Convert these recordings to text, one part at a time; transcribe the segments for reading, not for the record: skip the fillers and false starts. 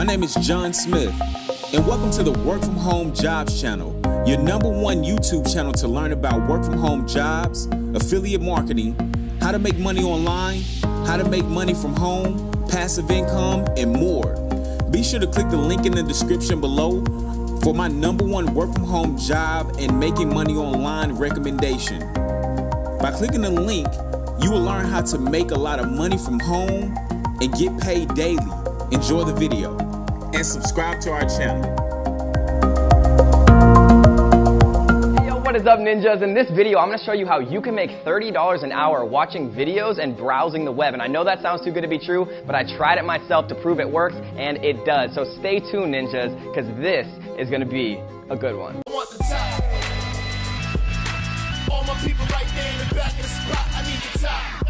name is John Smith, and welcome to the Work From Home Jobs channel, your #1 YouTube channel to learn about work from home jobs, affiliate marketing, how to make money online, how to make money from home, passive income, and more. Be sure to click the link in the description below for my #1 work from home job and making money online recommendation. By clicking the link, you will learn how to make a lot of money from home and get paid daily. Enjoy the video and subscribe to our channel. Hey yo, what is up ninjas? In this video, I'm going to show you how you can make $30 an hour watching videos and browsing the web. And I know that sounds too good to be true, but I tried it myself to prove it works, and it does. So stay tuned ninjas, because this is going to be a good one. I want the top. All my people right there in the back of the spot. I need the top.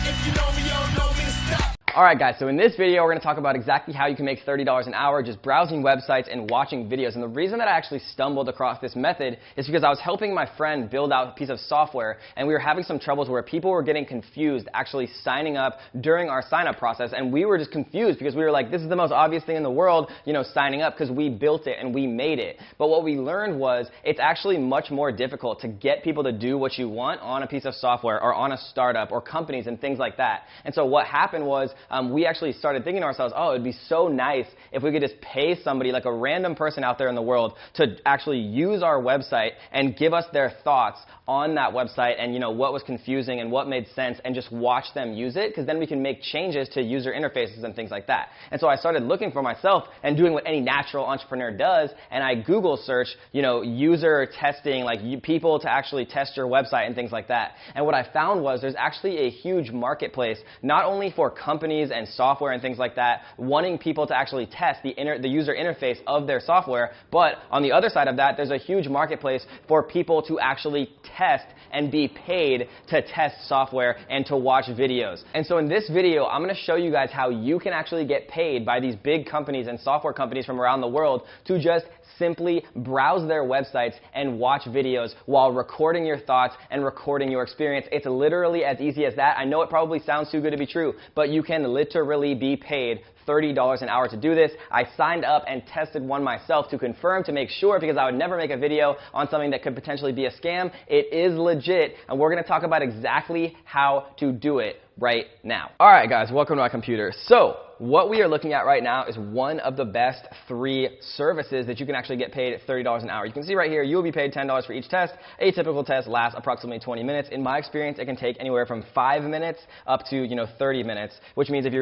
If you know me, you don't know me to stop. Alright guys, so in this video we're going to talk about exactly how you can make $30 an hour just browsing websites and watching videos. And the reason that I actually stumbled across this method is because I was helping my friend build out a piece of software, and we were having some troubles where people were getting confused actually signing up during our sign up process, and we were just confused because we were like, this is the most obvious thing in the world, you know, signing up, because we built it and we made it. But what we learned was it's actually much more difficult to get people to do what you want on a piece of software or on a startup or companies and things like that. And so what happened was we actually started thinking to ourselves, oh, it'd be so nice if we could just pay somebody, like a random person out there in the world, to actually use our website and give us their thoughts on that website and, you know, what was confusing and what made sense, and just watch them use it, because then we can make changes to user interfaces and things like that. And so I started looking for myself and doing what any natural entrepreneur does, and I Google search, you know, user testing, like people to actually test your website and things like that. And what I found was there's actually a huge marketplace, not only for companies and software and things like that, wanting people to actually test the user interface of their software, but on the other side of that, there's a huge marketplace for people to actually test and be paid to test software and to watch videos. And so in this video, I'm going to show you guys how you can actually get paid by these big companies and software companies from around the world to just simply browse their websites and watch videos while recording your thoughts and recording your experience. It's literally as easy as that. I know it probably sounds too good to be true, but you can literally be paid $30 an hour to do this. I signed up and tested one myself to confirm, to make sure, because I would never make a video on something that could potentially be a scam. It is legit, and we're going to talk about exactly how to do it right now. All right, guys, welcome to my computer. So what we are looking at right now is one of the best 3 services that you can actually get paid at $30 an hour. You can see right here, you will be paid $10 for each test. A typical test lasts approximately 20 minutes. In my experience, it can take anywhere from 5 minutes up to, you know, 30 minutes, which means if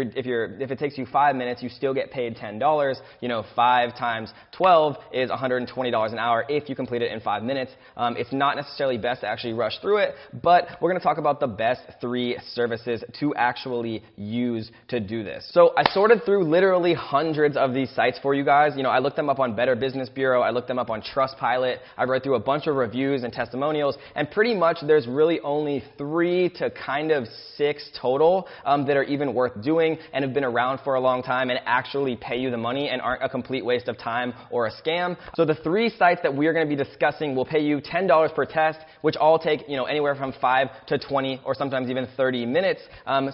it takes you 5 minutes, you still get paid $10. You know, 5 times 12 is $120 an hour if you complete it in 5 minutes. It's not necessarily best to actually rush through it, but we're going to talk about the best 3 services to actually use to do this. So I sorted through literally hundreds of these sites for you guys. You know, I looked them up on Better Business Bureau. I looked them up on Trustpilot. I read through a bunch of reviews and testimonials, and pretty much there's really only 3 to kind of 6 total that are even worth doing and have been around for a long time and actually pay you the money and aren't a complete waste of time or a scam. So the 3 sites that we're going to be discussing will pay you $10 per test, which all take, you know, anywhere from 5 to 20 or sometimes even 30 minutes.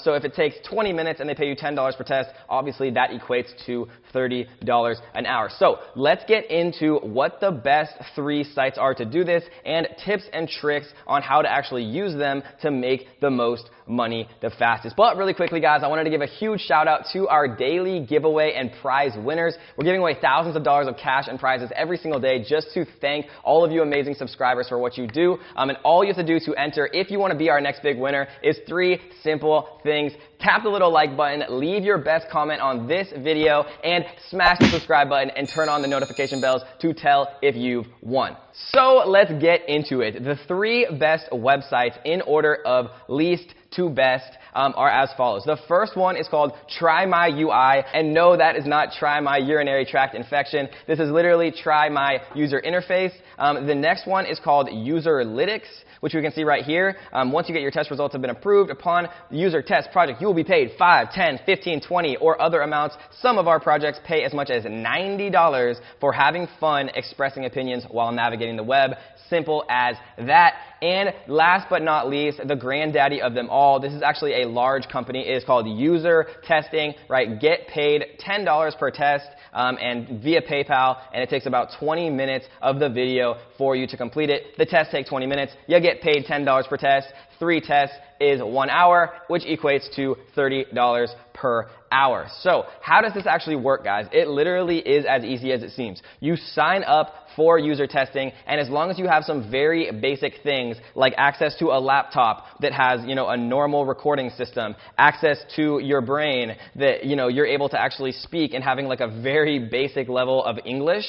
So if it takes 20 minutes and they pay you $10 per test, obviously that equates to $30 an hour. So let's get into what the best 3 sites are to do this, and tips and tricks on how to actually use them to make the most money the fastest. But really quickly, guys, I wanted to give a huge shout out to our daily giveaway and prize winners. We're giving away thousands of dollars of cash and prizes every single day, just to thank all of you amazing subscribers for what you do. And all you have to do to enter, if you want to be our next big winner, is 3 simple things. Tap the little like button, leave your best comment on this video, and smash the subscribe button and turn on the notification bells to tell if you've won. So let's get into it. The 3 best websites in order of least to best are as follows. The first one is called Try My UI, and no, that is not Try My Urinary Tract Infection. This is literally Try My User Interface. The next one is called Userlytics, which we can see right here. Once you get your test results have been approved, upon the user test project, you will be paid $5, $10, $15, $20, or other amounts. Some of our projects pay as much as $90 for having fun expressing opinions while navigating the web. Simple as that. And last but not least, the granddaddy of them all, this is actually a large company. It is called User Testing, right? Get paid $10 per test and via PayPal, and it takes about 20 minutes of the video for you to complete it. The tests take 20 minutes. You get paid $10 per test. 3 tests is 1 hour, which equates to $30 per hour. So how does this actually work, guys? It literally is as easy as it seems. You sign up for user testing, and as long as you have some very basic things like access to a laptop that has, a normal recording system, access to your brain that, you're able to actually speak, and having like a very basic level of English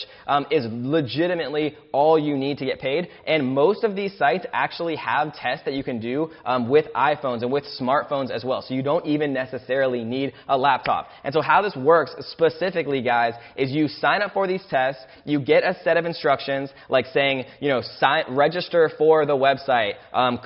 is legitimately all you need to get paid. And most of these sites actually have tests that you can do with iPhones and with smartphones as well. So you don't even necessarily need a laptop. And so how this works specifically, guys, is you sign up for these tests, you get a set of instructions like saying, register for the website,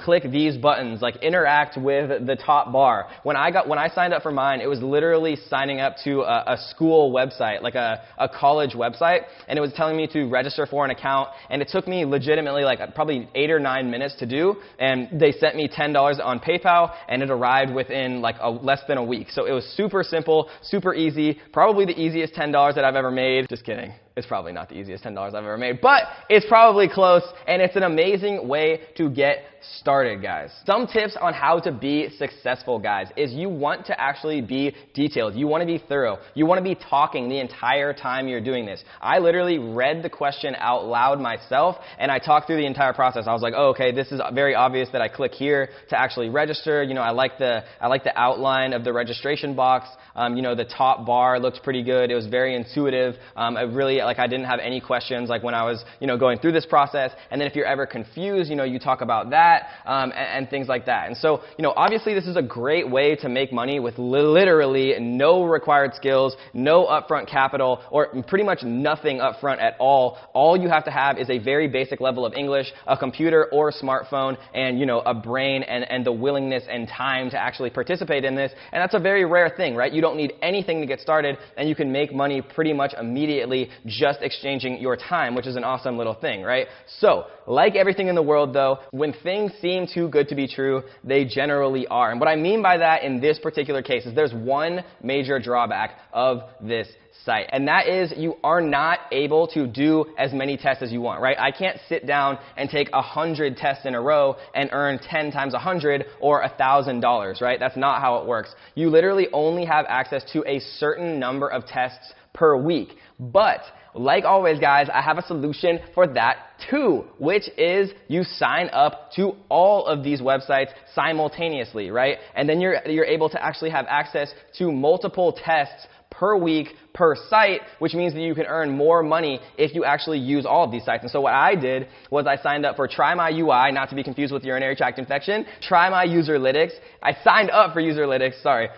click these buttons, like interact with the top bar. When I signed up for mine, it was literally signing up to a school website, like a college website, and it was telling me to register for an account, and it took me legitimately like probably 8 or 9 minutes to do, and they sent me $10 on PayPal, and it arrived within like less than a week. So it was super simple, super easy, probably the easiest $10 that I've ever made. Just kidding. It's probably not the easiest $10 I've ever made, but it's probably close, and it's an amazing way to get started, guys. Some tips on how to be successful, guys, is you want to actually be detailed. You want to be thorough. You want to be talking the entire time you're doing this. I literally read the question out loud myself, and I talked through the entire process. I was like, oh, okay, this is very obvious that I click here to actually register. I like the outline of the registration box. The top bar looked pretty good. It was very intuitive. I didn't have any questions like when I was, going through this process. And then if you're ever confused, you talk about that and things like that. And so, obviously this is a great way to make money with literally no required skills, no upfront capital, or pretty much nothing upfront at all. All you have to have is a very basic level of English, a computer or a smartphone, and, a brain and the willingness and time to actually participate in this. And that's a very rare thing, right? You don't need anything to get started, and you can make money pretty much immediately just exchanging your time, which is an awesome little thing, right? So, like everything in the world though, when things seem too good to be true, they generally are. And what I mean by that in this particular case is there's one major drawback of this site, and that is you are not able to do as many tests as you want, right? I can't sit down and take 100 tests in a row and earn 10 times 100 or $1,000, right? That's not how it works. You literally only have access to a certain number of tests per week. But like always, guys, I have a solution for that too, which is you sign up to all of these websites simultaneously, right? And then you're able to actually have access to multiple tests per week, per site, which means that you can earn more money if you actually use all of these sites. And so what I did was I signed up for Try My UI, not to be confused with urinary tract infection, Try My Userlytics. I signed up for Userlytics, sorry.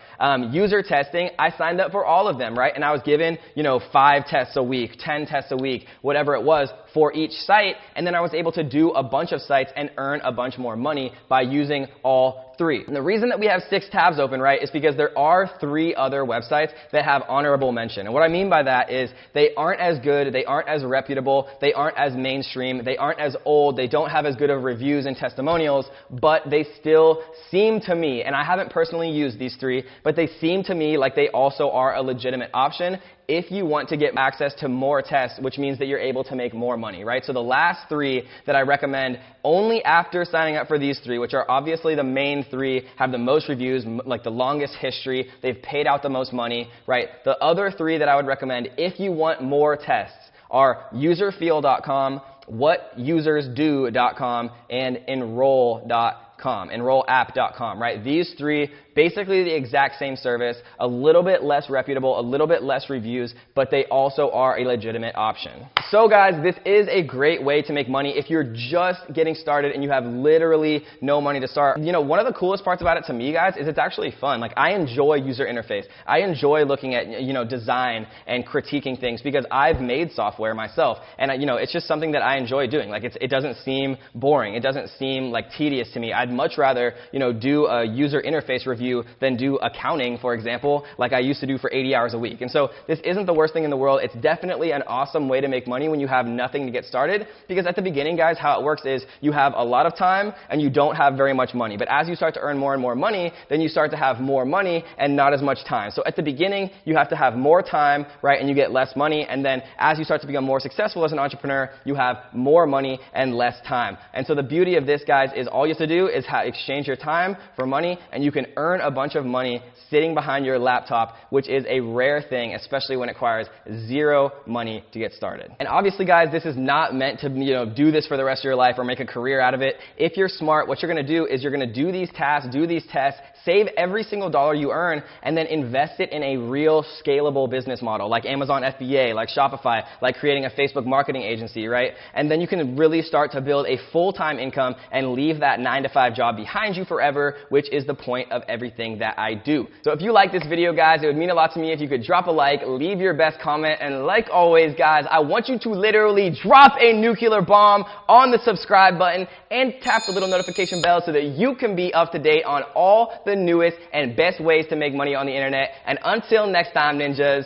User testing, I signed up for all of them, right? And I was given, 5 tests a week, 10 tests a week, whatever it was for each site. And then I was able to do a bunch of sites and earn a bunch more money by using all 3. And the reason that we have 6 tabs open, right, is because there are 3 other websites that have honorable mention. And what I mean by that is they aren't as good, they aren't as reputable, they aren't as mainstream, they aren't as old, they don't have as good of reviews and testimonials, but they still seem to me, and I haven't personally used these 3, but they seem to me like they also are a legitimate option if you want to get access to more tests, which means that you're able to make more money, right? So the last 3 that I recommend only after signing up for these 3, which are obviously the main 3, have the most reviews, like the longest history, they've paid out the most money, right? The other 3 that I would recommend if you want more tests are userfeel.com, whatusersdo.com, and enrollapp.com, right? These 3, basically the exact same service, a little bit less reputable, a little bit less reviews, but they also are a legitimate option. So guys, this is a great way to make money if you're just getting started and you have literally no money to start. One of the coolest parts about it to me, guys, is it's actually fun. Like, I enjoy user interface. I enjoy looking at, design and critiquing things because I've made software myself, and it's just something that I enjoy doing. Like, it doesn't seem boring. It doesn't seem like tedious to me. I I'd much rather, do a user interface review than do accounting, for example, like I used to do for 80 hours a week. And so this isn't the worst thing in the world. It's definitely an awesome way to make money when you have nothing to get started, because at the beginning, guys, how it works is you have a lot of time and you don't have very much money. But as you start to earn more and more money, then you start to have more money and not as much time. So at the beginning, you have to have more time, right, and you get less money. And then as you start to become more successful as an entrepreneur, you have more money and less time. And so the beauty of this, guys, is all you have to do is exchange your time for money, and you can earn a bunch of money sitting behind your laptop, which is a rare thing, especially when it requires zero money to get started. And obviously, guys, this is not meant to, do this for the rest of your life or make a career out of it. If you're smart, what you're going to do is you're going to do these tasks, do these tests, save every single dollar you earn, and then invest it in a real scalable business model, like Amazon FBA, like Shopify, like creating a Facebook marketing agency, right? And then you can really start to build a full-time income and leave that 9-to-5 job behind you forever, which is the point of everything that I do. So if you like this video, guys, it would mean a lot to me if you could drop a like, leave your best comment, and like always, guys, I want you to literally drop a nuclear bomb on the subscribe button and tap the little notification bell so that you can be up to date on all the newest and best ways to make money on the internet. And until next time, ninjas,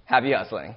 happy hustling.